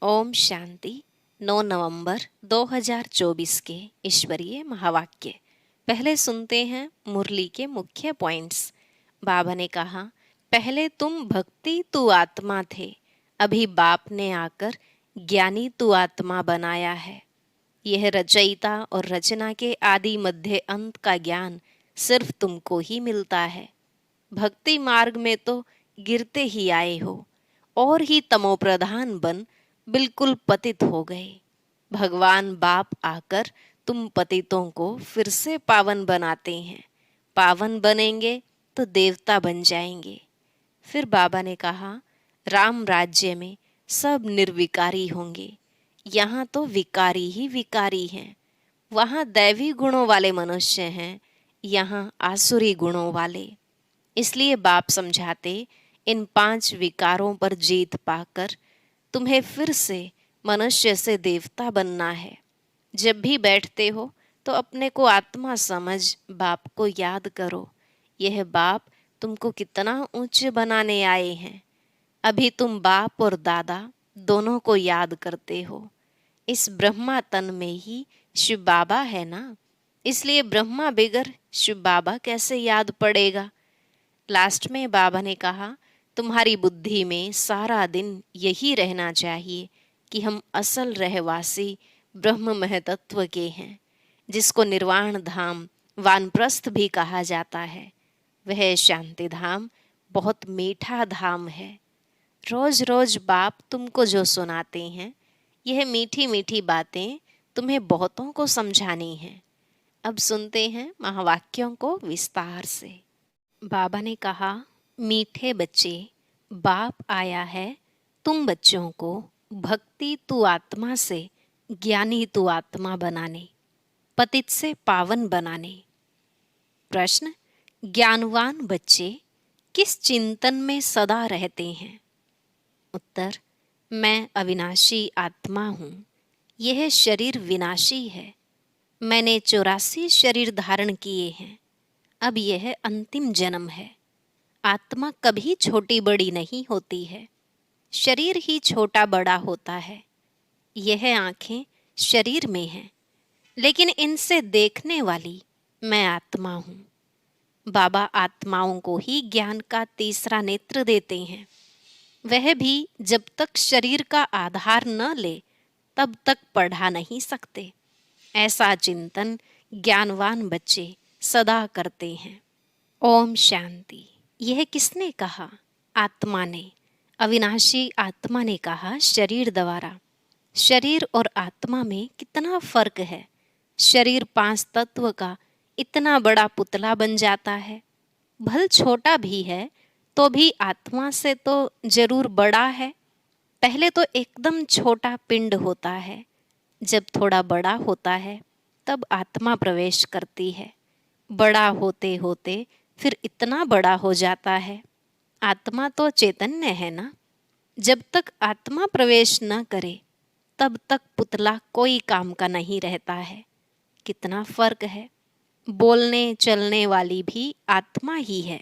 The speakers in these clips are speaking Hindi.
ओम शांति। 9 नवंबर 2024 के ईश्वरीय महावाक्य। पहले सुनते हैं मुरली के मुख्य पॉइंट्स। बाबा ने कहा, पहले तुम भक्ति तू आत्मा थे, अभी बाप ने आकर ज्ञानी तू आत्मा बनाया है। यह रचयिता और रचना के आदि मध्य अंत का ज्ञान सिर्फ तुमको ही मिलता है। भक्ति मार्ग में तो गिरते ही आए हो और ही तमोप्रधान बन बिल्कुल पतित हो गए। भगवान बाप आकर तुम पतितों को फिर से पावन बनाते हैं। पावन बनेंगे तो देवता बन जाएंगे। फिर बाबा ने कहा, राम राज्य में सब निर्विकारी होंगे। यहाँ तो विकारी ही विकारी हैं। वहाँ दैवी गुणों वाले मनुष्य हैं, यहाँ आसुरी गुणों वाले। इसलिए बाप समझाते, इन 5 विकारों पर जीत पाकर तुम्हें फिर से मनुष्य से देवता बनना है। जब भी बैठते हो तो अपने को आत्मा समझ बाप को याद करो। यह बाप तुमको कितना ऊंच बनाने आए हैं। अभी तुम बाप और दादा दोनों को याद करते हो। इस ब्रह्मा तन में ही शिव बाबा है ना, इसलिए ब्रह्मा बिगर शिव बाबा कैसे याद पड़ेगा। लास्ट में बाबा ने कहा, तुम्हारी बुद्धि में सारा दिन यही रहना चाहिए कि हम असल रहवासी ब्रह्म महतत्व के हैं, जिसको निर्वाण धाम वानप्रस्थ भी कहा जाता है। वह शांति धाम बहुत मीठा धाम है। रोज रोज बाप तुमको जो सुनाते हैं, यह मीठी मीठी बातें तुम्हें बहुतों को समझानी हैं। अब सुनते हैं महावाक्यों को विस्तार से। बाबा ने कहा, मीठे बच्चे, बाप आया है तुम बच्चों को भक्ति तू आत्मा से ज्ञानी तू आत्मा बनाने, पतित से पावन बनाने। प्रश्न, ज्ञानवान बच्चे किस चिंतन में सदा रहते हैं? उत्तर, मैं अविनाशी आत्मा हूँ। यह शरीर विनाशी है। मैंने 84 शरीर धारण किए हैं। अब यह अंतिम जन्म है। आत्मा कभी छोटी बड़ी नहीं होती है, शरीर ही छोटा बड़ा होता है। यह आंखें शरीर में हैं, लेकिन इनसे देखने वाली मैं आत्मा हूँ। बाबा आत्माओं को ही ज्ञान का तीसरा नेत्र देते हैं। वह भी जब तक शरीर का आधार न ले तब तक पढ़ा नहीं सकते। ऐसा चिंतन ज्ञानवान बच्चे सदा करते हैं। ओम शांति। यह किसने कहा? आत्मा ने, अविनाशी आत्मा ने कहा शरीर द्वारा। शरीर और आत्मा में कितना फर्क है। शरीर 5 तत्व का इतना बड़ा पुतला बन जाता है। भल छोटा भी है तो भी आत्मा से तो जरूर बड़ा है। पहले तो एकदम छोटा पिंड होता है, जब थोड़ा बड़ा होता है तब आत्मा प्रवेश करती है। बड़ा होते होते फिर इतना बड़ा हो जाता है। आत्मा तो चैतन्य है ना। जब तक आत्मा प्रवेश न करे तब तक पुतला कोई काम का नहीं रहता है। कितना फर्क है। बोलने चलने वाली भी आत्मा ही है।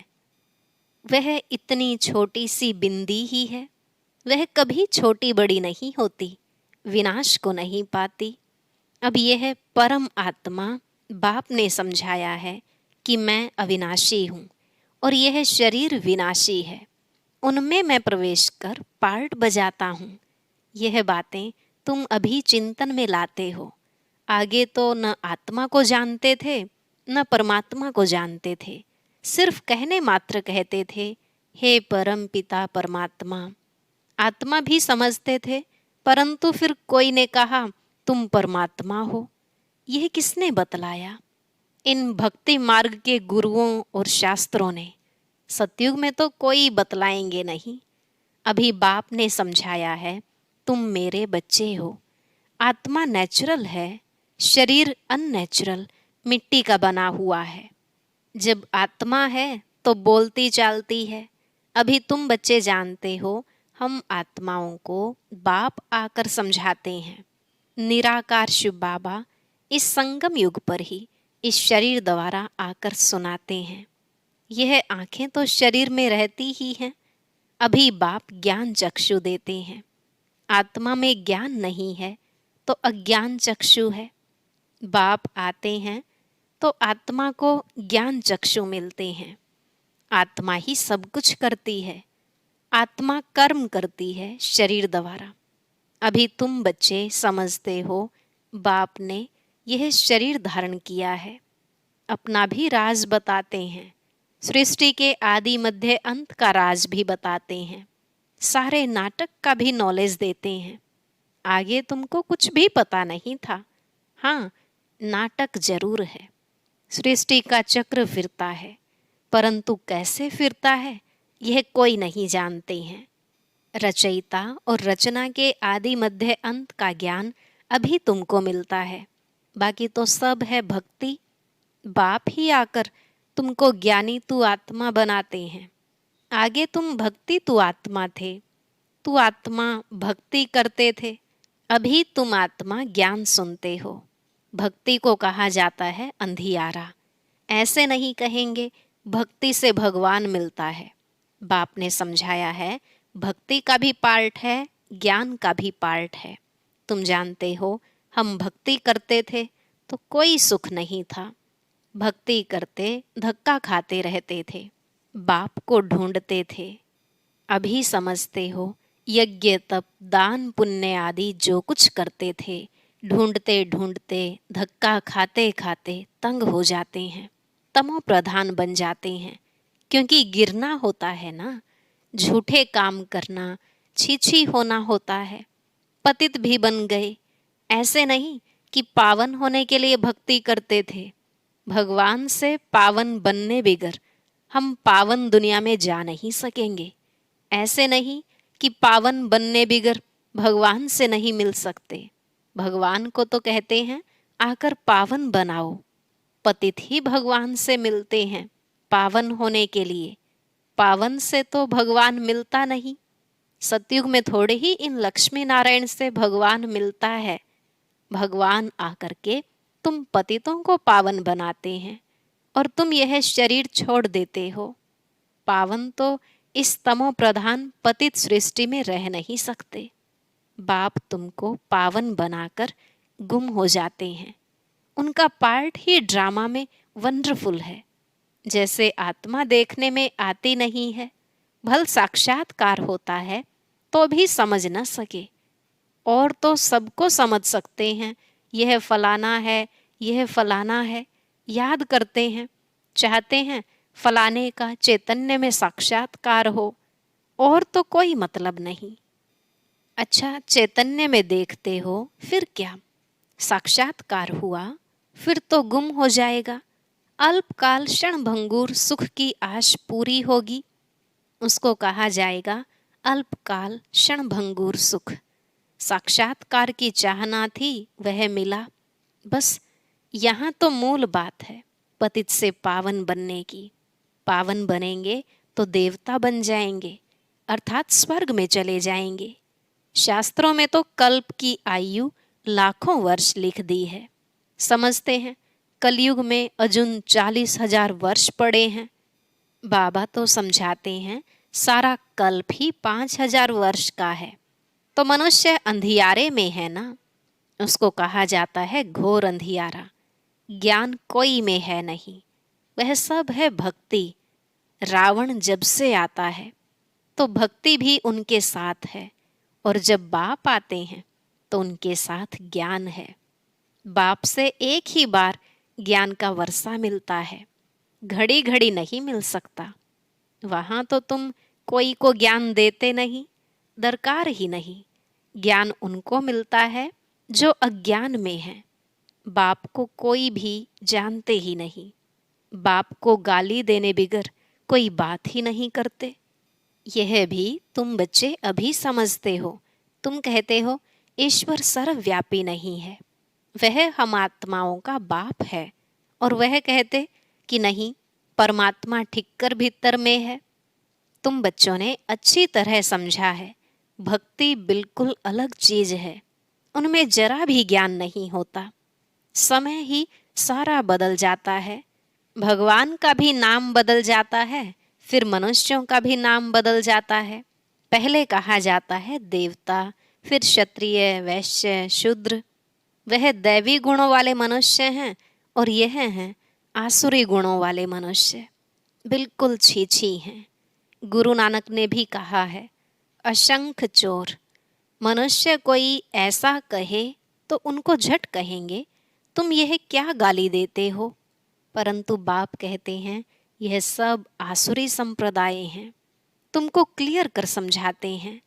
वह इतनी छोटी सी बिंदी ही है। वह कभी छोटी बड़ी नहीं होती, विनाश को नहीं पाती। अब यह परम आत्मा बाप ने समझाया है कि मैं अविनाशी हूँ और यह शरीर विनाशी है। उनमें मैं प्रवेश कर पार्ट बजाता हूँ। यह बातें तुम अभी चिंतन में लाते हो। आगे तो न आत्मा को जानते थे न परमात्मा को जानते थे। सिर्फ कहने मात्र कहते थे, हे परम पिता परमात्मा। आत्मा भी समझते थे, परंतु फिर कोई ने कहा तुम परमात्मा हो। यह किसने बतलाया? इन भक्ति मार्ग के गुरुओं और शास्त्रों ने। सतयुग में तो कोई बतलाएंगे नहीं। अभी बाप ने समझाया है, तुम मेरे बच्चे हो। आत्मा नेचुरल है, शरीर अननेचुरल मिट्टी का बना हुआ है। जब आत्मा है तो बोलती चालती है। अभी तुम बच्चे जानते हो, हम आत्माओं को बाप आकर समझाते हैं। निराकार शिव बाबा इस संगम युग पर ही इस शरीर द्वारा आकर सुनाते हैं। यह आंखें तो शरीर में रहती ही हैं। अभी बाप ज्ञान चक्षु देते हैं। आत्मा में ज्ञान नहीं है तो अज्ञान चक्षु है। बाप आते हैं तो आत्मा को ज्ञान चक्षु मिलते हैं। आत्मा ही सब कुछ करती है। आत्मा कर्म करती है शरीर द्वारा। अभी तुम बच्चे समझते हो बाप ने यह शरीर धारण किया है। अपना भी राज बताते हैं। सृष्टि के आदि मध्य अंत का राज भी बताते हैं। सारे नाटक का भी नॉलेज देते हैं। आगे तुमको कुछ भी पता नहीं था। हाँ, नाटक जरूर है। सृष्टि का चक्र फिरता है, परंतु कैसे फिरता है यह कोई नहीं जानते हैं। रचयिता और रचना के आदि मध्य अंत का ज्ञान अभी तुमको मिलता है। बाकी तो सब है भक्ति। बाप ही आकर तुमको ज्ञानी तू आत्मा बनाते हैं। आगे तुम भक्ति तू आत्मा थे। तू आत्मा भक्ति करते थे। अभी तुम आत्मा ज्ञान सुनते हो। भक्ति को कहा जाता है अंधियारा। ऐसे नहीं कहेंगे भक्ति से भगवान मिलता है। बाप ने समझाया है भक्ति का भी पार्ट है, ज्ञान का भी पार्ट है। तुम जानते हो हम भक्ति करते थे तो कोई सुख नहीं था। भक्ति करते धक्का खाते रहते थे, बाप को ढूंढते थे। अभी समझते हो यज्ञ तप दान पुण्य आदि जो कुछ करते थे, ढूंढते ढूंढते धक्का खाते खाते तंग हो जाते हैं, तमो प्रधान बन जाते हैं। क्योंकि गिरना होता है ना, झूठे काम करना, छीछी होना होता है। पतित भी बन गए। ऐसे नहीं कि पावन होने के लिए भक्ति करते थे। भगवान से पावन बनने बिगर हम पावन दुनिया में जा नहीं सकेंगे। ऐसे नहीं कि पावन बनने बिगर भगवान से नहीं मिल सकते। भगवान को तो कहते हैं आकर पावन बनाओ। पतित ही भगवान से मिलते हैं पावन होने के लिए। पावन से तो भगवान मिलता नहीं। सतयुग में थोड़े ही इन लक्ष्मी नारायण से भगवान मिलता है। भगवान आकर के तुम पतितों को पावन बनाते हैं और तुम यह शरीर छोड़ देते हो। पावन तो इस तमो प्रधान पतित सृष्टि में रह नहीं सकते। बाप तुमको पावन बनाकर गुम हो जाते हैं। उनका पार्ट ही ड्रामा में वंडरफुल है। जैसे आत्मा देखने में आती नहीं है, भल साक्षात्कार होता है तो भी समझ न सके। और तो सबको समझ सकते हैं, यह फलाना है, यह फलाना है, याद करते हैं, चाहते हैं फलाने का चैतन्य में साक्षात्कार हो, और तो कोई मतलब नहीं। अच्छा, चैतन्य में देखते हो फिर क्या, साक्षात्कार हुआ फिर तो गुम हो जाएगा। अल्पकाल क्षण भंगुर सुख की आश पूरी होगी, उसको कहा जाएगा अल्पकाल क्षण भंगुर सुख। साक्षात्कार की चाहना थी, वह मिला। बस यहाँ तो मूल बात है पतित से पावन बनने की। पावन बनेंगे तो देवता बन जाएंगे, अर्थात स्वर्ग में चले जाएंगे। शास्त्रों में तो कल्प की आयु लाखों वर्ष लिख दी है। समझते हैं कलयुग में अजुन 40,000 वर्ष पड़े हैं। बाबा तो समझाते हैं सारा कल्प ही 5,000 वर्ष का है। तो मनुष्य अंधियारे में है ना, उसको कहा जाता है घोर अंधियारा। ज्ञान कोई में है नहीं, वह सब है भक्ति। रावण जब से आता है तो भक्ति भी उनके साथ है, और जब बाप आते हैं तो उनके साथ ज्ञान है। बाप से एक ही बार ज्ञान का वर्षा मिलता है, घड़ी घड़ी नहीं मिल सकता। वहाँ तो तुम कोई को ज्ञान देते नहीं, दरकार ही नहीं। ज्ञान उनको मिलता है जो अज्ञान में है। बाप को कोई भी जानते ही नहीं। बाप को गाली देने बिगर कोई बात ही नहीं करते। यह भी तुम बच्चे अभी समझते हो। तुम कहते हो ईश्वर सर्वव्यापी नहीं है, वह हम आत्माओं का बाप है। और वह कहते कि नहीं, परमात्मा ठिक्कर भीतर में है। तुम बच्चों ने अच्छी तरह समझा है, भक्ति बिल्कुल अलग चीज है। उनमें जरा भी ज्ञान नहीं होता। समय ही सारा बदल जाता है। भगवान का भी नाम बदल जाता है, फिर मनुष्यों का भी नाम बदल जाता है। पहले कहा जाता है देवता, फिर क्षत्रिय, वैश्य, शूद्र, वह दैवी गुणों वाले मनुष्य हैं और यह हैं आसुरी गुणों वाले मनुष्य। बिल्कुल छी छी हैं। गुरु नानक ने भी कहा है, असंख्य चोर। मनुष्य कोई ऐसा कहे तो उनको झट कहेंगे, तुम यह क्या गाली देते हो। परंतु बाप कहते हैं, यह सब आसुरी संप्रदाय हैं। तुमको क्लियर कर समझाते हैं।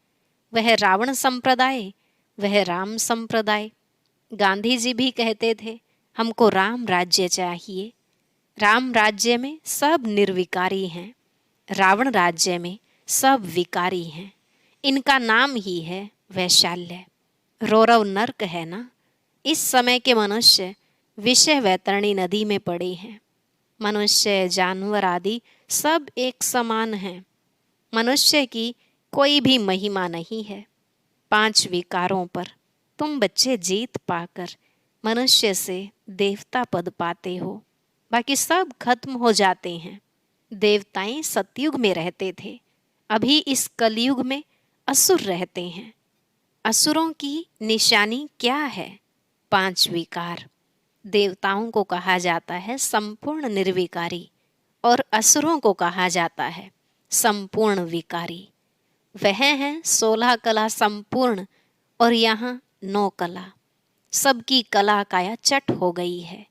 वह रावण संप्रदाय, वह राम संप्रदाय। गांधी जी भी कहते थे, हमको राम राज्य चाहिए। राम राज्य में सब निर्विकारी हैं, रावण राज्य में सब विकारी हैं। इनका नाम ही है वैशाल्य। रौरव नर्क है ना। इस समय के मनुष्य विषय वैतरणी नदी में पड़े हैं। मनुष्य, जानवर आदि सब एक समान हैं। मनुष्य की कोई भी महिमा नहीं है। 5 विकारों पर तुम बच्चे जीत पाकर मनुष्य से देवता पद पाते हो। बाकी सब खत्म हो जाते हैं। देवताएं सतयुग में रहते थे, अभी इस कलयुग में असुर रहते हैं। असुरों की निशानी क्या है? 5 विकार। देवताओं को कहा जाता है संपूर्ण निर्विकारी और असुरों को कहा जाता है संपूर्ण विकारी। वह है 16 कला संपूर्ण और यहाँ 9 कला। सबकी कला काया चट हो गई है।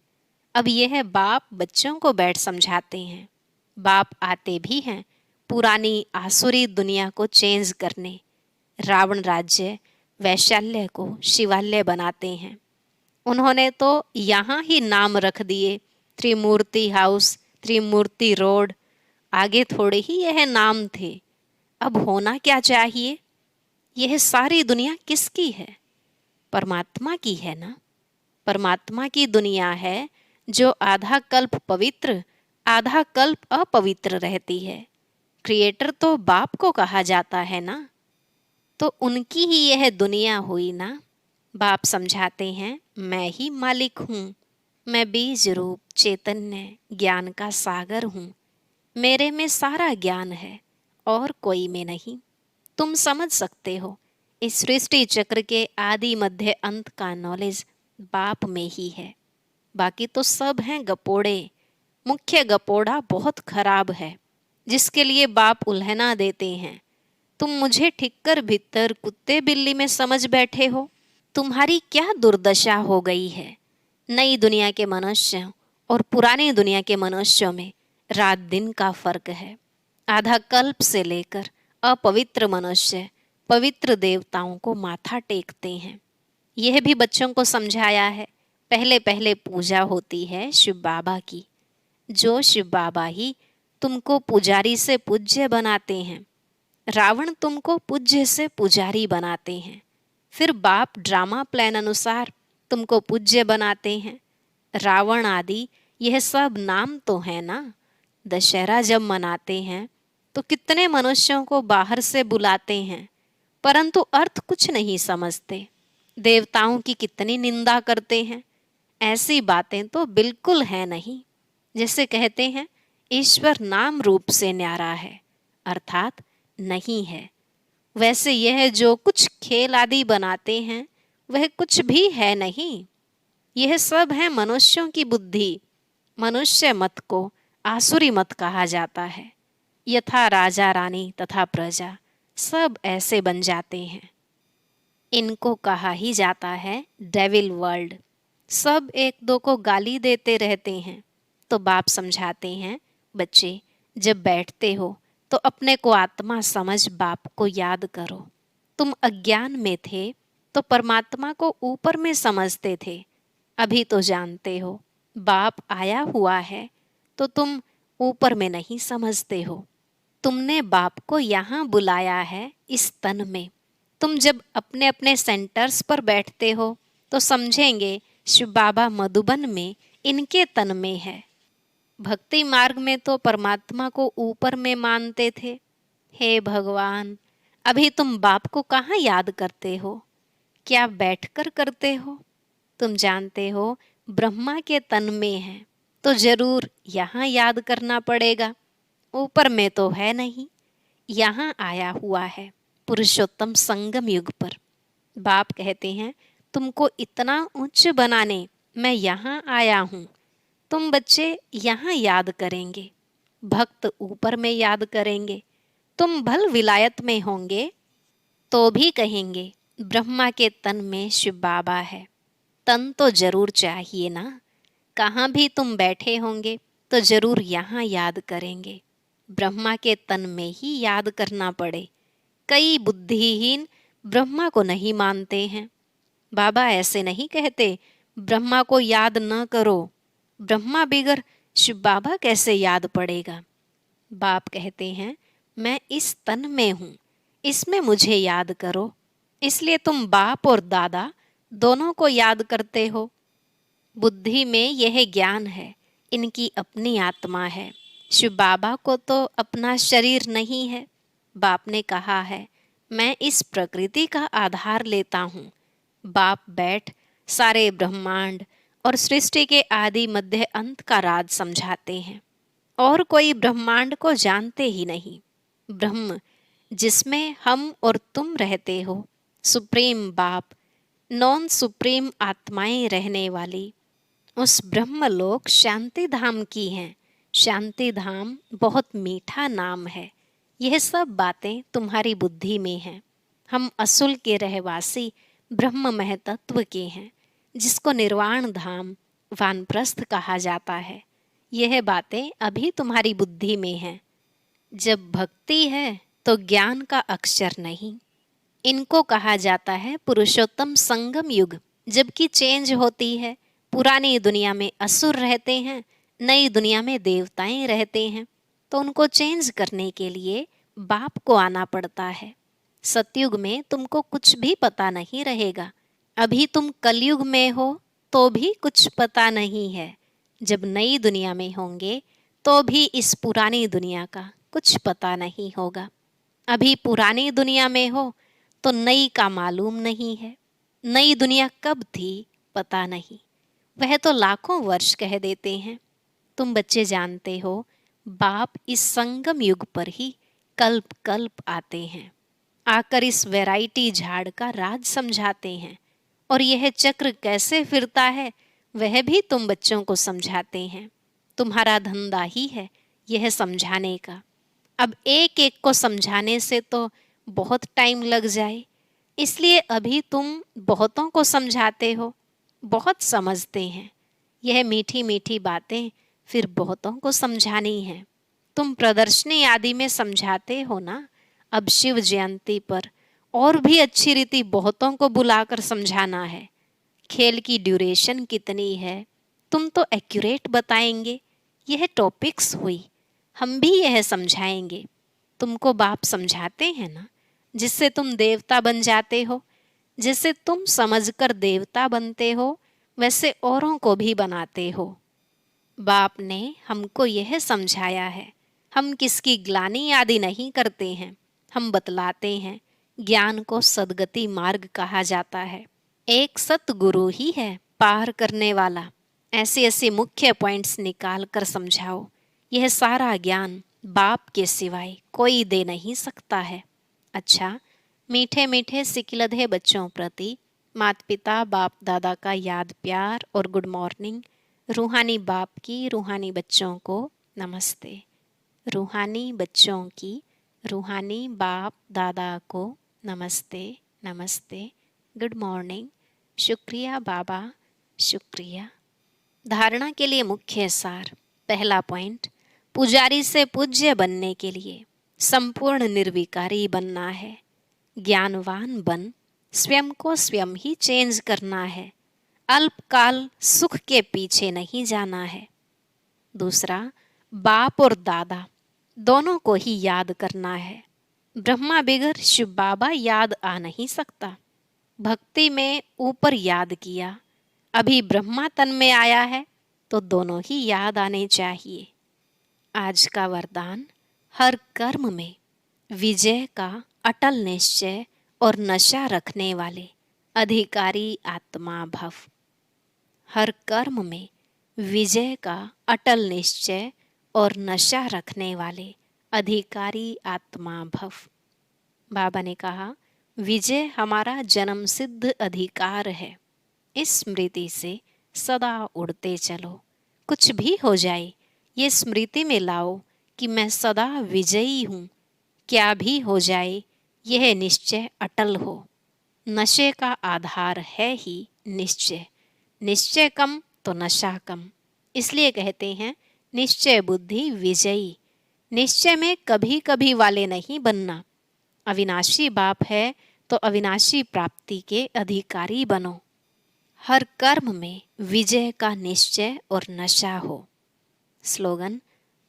अब यह बाप बच्चों को बैठ समझाते हैं। बाप आते भी हैं पुरानी आसुरी दुनिया को चेंज करने। रावण राज्य वैशाल्य को शिवालय बनाते हैं। उन्होंने तो यहाँ ही नाम रख दिए, त्रिमूर्ति हाउस, त्रिमूर्ति रोड। आगे थोड़े ही यह नाम थे। अब होना क्या चाहिए? यह सारी दुनिया किसकी है? परमात्मा की है ना। परमात्मा की दुनिया है जो आधा कल्प पवित्र, आधा कल्प अपवित्र रहती है। क्रिएटर तो बाप को कहा जाता है ना, तो उनकी ही यह दुनिया हुई ना। बाप समझाते हैं, मैं ही मालिक हूँ। मैं बीज रूप चैतन्य ज्ञान का सागर हूँ। मेरे में सारा ज्ञान है और कोई में नहीं। तुम समझ सकते हो, इस सृष्टि चक्र के आदि मध्य अंत का नॉलेज बाप में ही है। बाकी तो सब हैं गपोड़े। मुख्य गपोड़ा बहुत खराब है, जिसके लिए बाप उल्हना देते हैं। तुम मुझे ठिक्कर भीतर कुत्ते बिल्ली में समझ बैठे हो। तुम्हारी क्या दुर्दशा हो गई है। नई दुनिया के मनुष्यों और पुरानी दुनिया के मनुष्यों में रात दिन का फर्क है। आधा कल्प से लेकर अपवित्र मनुष्य पवित्र देवताओं को माथा टेकते हैं। यह भी बच्चों को समझाया है। पहले पहले पूजा होती है शिव बाबा की। जो शिव बाबा ही तुमको पुजारी से पूज्य बनाते हैं। रावण तुमको पूज्य से पुजारी बनाते हैं। फिर बाप ड्रामा प्लान अनुसार तुमको पूज्य बनाते हैं। रावण आदि यह सब नाम तो है ना। दशहरा जब मनाते हैं तो कितने मनुष्यों को बाहर से बुलाते हैं, परंतु अर्थ कुछ नहीं समझते। देवताओं की कितनी निंदा करते हैं। ऐसी बातें तो बिल्कुल है नहीं। जैसे कहते हैं ईश्वर नाम रूप से न्यारा है, अर्थात नहीं है। वैसे यह जो कुछ खेल आदि बनाते हैं वह कुछ भी है नहीं। यह सब है मनुष्यों की बुद्धि। मनुष्य मत को आसुरी मत कहा जाता है। यथा राजा रानी तथा प्रजा सब ऐसे बन जाते हैं। इनको कहा ही जाता है डेविल वर्ल्ड। सब एक दो को गाली देते रहते हैं। तो बाप समझाते हैं, बच्चे जब बैठते हो तो अपने को आत्मा समझ बाप को याद करो। तुम अज्ञान में थे तो परमात्मा को ऊपर में समझते थे। अभी तो जानते हो बाप आया हुआ है तो तुम ऊपर में नहीं समझते हो। तुमने बाप को यहाँ बुलाया है इस तन में। तुम जब अपने अपने सेंटर्स पर बैठते हो तो समझेंगे शिव बाबा मधुबन में इनके तन में है। भक्ति मार्ग में तो परमात्मा को ऊपर में मानते थे। हे भगवान, अभी तुम बाप को कहाँ याद करते हो? क्या बैठकर करते हो? तुम जानते हो ब्रह्मा के तन में है तो जरूर यहाँ याद करना पड़ेगा। ऊपर में तो है नहीं, यहाँ आया हुआ है पुरुषोत्तम संगम युग पर। बाप कहते हैं, तुमको इतना उच्च बनाने मैं यहाँ आया हूँ। तुम बच्चे यहाँ याद करेंगे, भक्त ऊपर में याद करेंगे। तुम भल विलायत में होंगे तो भी कहेंगे ब्रह्मा के तन में शिव बाबा है। तन तो जरूर चाहिए ना। कहाँ भी तुम बैठे होंगे तो जरूर यहाँ याद करेंगे। ब्रह्मा के तन में ही याद करना पड़े। कई बुद्धिहीन ब्रह्मा को नहीं मानते हैं। बाबा ऐसे नहीं कहते ब्रह्मा को याद न करो। ब्रह्मा बिगर शिव बाबा कैसे याद पड़ेगा। बाप कहते हैं, मैं इस तन में हूँ, इसमें मुझे याद करो। इसलिए तुम बाप और दादा दोनों को याद करते हो। बुद्धि में यह ज्ञान है, इनकी अपनी आत्मा है। शिव बाबा को तो अपना शरीर नहीं है। बाप ने कहा है, मैं इस प्रकृति का आधार लेता हूँ। बाप बैठ सारे ब्रह्मांड और सृष्टि के आदि मध्य अंत का राज समझाते हैं। और कोई ब्रह्मांड को जानते ही नहीं। ब्रह्म जिसमें हम और तुम रहते हो, सुप्रीम बाप, नॉन सुप्रीम आत्माएं रहने वाली उस ब्रह्मलोक शांति धाम की हैं। शांति धाम बहुत मीठा नाम है। यह सब बातें तुम्हारी बुद्धि में हैं। हम असुल के रहवासी ब्रह्म महतत्व के हैं, जिसको निर्वाण धाम वानप्रस्थ कहा जाता है। यह बातें अभी तुम्हारी बुद्धि में हैं। जब भक्ति है तो ज्ञान का अक्षर नहीं। इनको कहा जाता है पुरुषोत्तम संगम युग। जबकि चेंज होती है, पुरानी दुनिया में असुर रहते हैं, नई दुनिया में देवताएं रहते हैं, तो उनको चेंज करने के लिए बाप को आना पड़ता है। सतयुग में तुमको कुछ भी पता नहीं रहेगा। अभी तुम कलयुग में हो तो भी कुछ पता नहीं है। जब नई दुनिया में होंगे तो भी इस पुरानी दुनिया का कुछ पता नहीं होगा। अभी पुरानी दुनिया में हो तो नई का मालूम नहीं है। नई दुनिया कब थी पता नहीं, वह तो लाखों वर्ष कह देते हैं। तुम बच्चे जानते हो, बाप इस संगम युग पर ही कल्प कल्प आते हैं, आकर इस वैरायटी झाड़ का राज समझाते हैं। और यह चक्र कैसे फिरता है वह भी तुम बच्चों को समझाते हैं। तुम्हारा धंधा ही है यह समझाने का। अब एक एक को समझाने से तो बहुत टाइम लग जाए, इसलिए अभी तुम बहुतों को समझाते हो, बहुत समझते हैं। यह मीठी मीठी बातें फिर बहुतों को समझानी है। तुम प्रदर्शनी आदि में समझाते हो ना, अब शिव जयंती पर और भी अच्छी रीति बहुतों को बुलाकर समझाना है। खेल की ड्यूरेशन कितनी है तुम तो एक्यूरेट बताएंगे। यह टॉपिक्स हुई, हम भी यह समझाएंगे। तुमको बाप समझाते हैं ना, जिससे तुम देवता बन जाते हो। जिससे तुम समझकर देवता बनते हो, वैसे औरों को भी बनाते हो। बाप ने हमको यह समझाया है। हम किसकी ग्लानि आदि नहीं करते हैं, हम बतलाते हैं। ज्ञान को सद्गति मार्ग कहा जाता है। एक सतगुरु ही है पार करने वाला। ऐसे ऐसे मुख्य पॉइंट्स निकाल कर समझाओ। यह सारा ज्ञान बाप के सिवाय कोई दे नहीं सकता है। अच्छा, मीठे मीठे सिकिलधे बच्चों प्रति माता पिता बाप दादा का याद प्यार और गुड मॉर्निंग। रूहानी बाप की रूहानी बच्चों को नमस्ते। रूहानी बच्चों की रूहानी बाप दादा को नमस्ते नमस्ते, गुड मॉर्निंग, शुक्रिया बाबा, शुक्रिया। धारणा के लिए मुख्य सार। पहला पॉइंट, पुजारी से पूज्य बनने के लिए संपूर्ण निर्विकारी बनना है। ज्ञानवान बन स्वयं को स्वयं ही चेंज करना है। अल्पकाल सुख के पीछे नहीं जाना है। दूसरा, बाप और दादा दोनों को ही याद करना है। ब्रह्मा बिगर शिव बाबा याद आ नहीं सकता। भक्ति में ऊपर याद किया, अभी ब्रह्मा तन में आया है तो दोनों ही याद आने चाहिए। आज का वरदान, हर कर्म में विजय का अटल निश्चय और नशा रखने वाले अधिकारी आत्मा भव। हर कर्म में विजय का अटल निश्चय और नशा रखने वाले अधिकारी आत्मा भव। बाबा ने कहा, विजय हमारा जन्मसिद्ध अधिकार है। इस स्मृति से सदा उड़ते चलो। कुछ भी हो जाए, ये स्मृति में लाओ कि मैं सदा विजयी हूँ। क्या भी हो जाए, यह निश्चय अटल हो। नशे का आधार है ही निश्चय। निश्चय कम तो नशा कम। इसलिए कहते हैं निश्चय बुद्धि विजयी। निश्चय में कभी कभी वाले नहीं बनना। अविनाशी बाप है तो अविनाशी प्राप्ति के अधिकारी बनो। हर कर्म में विजय का निश्चय और नशा हो। स्लोगन: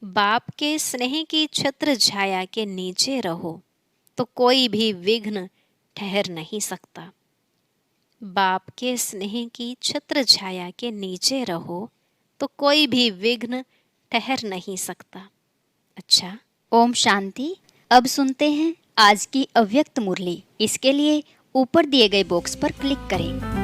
बाप के स्नेह की छत्र छाया के नीचे रहो तो कोई भी विघ्न ठहर नहीं सकता। बाप के स्नेह की छत्र छाया के नीचे रहो तो कोई भी विघ्न ठहर नहीं सकता। अच्छा, ओम शांति। अब सुनते हैं आज की अव्यक्त मुरली। इसके लिए ऊपर दिए गए बॉक्स पर क्लिक करें।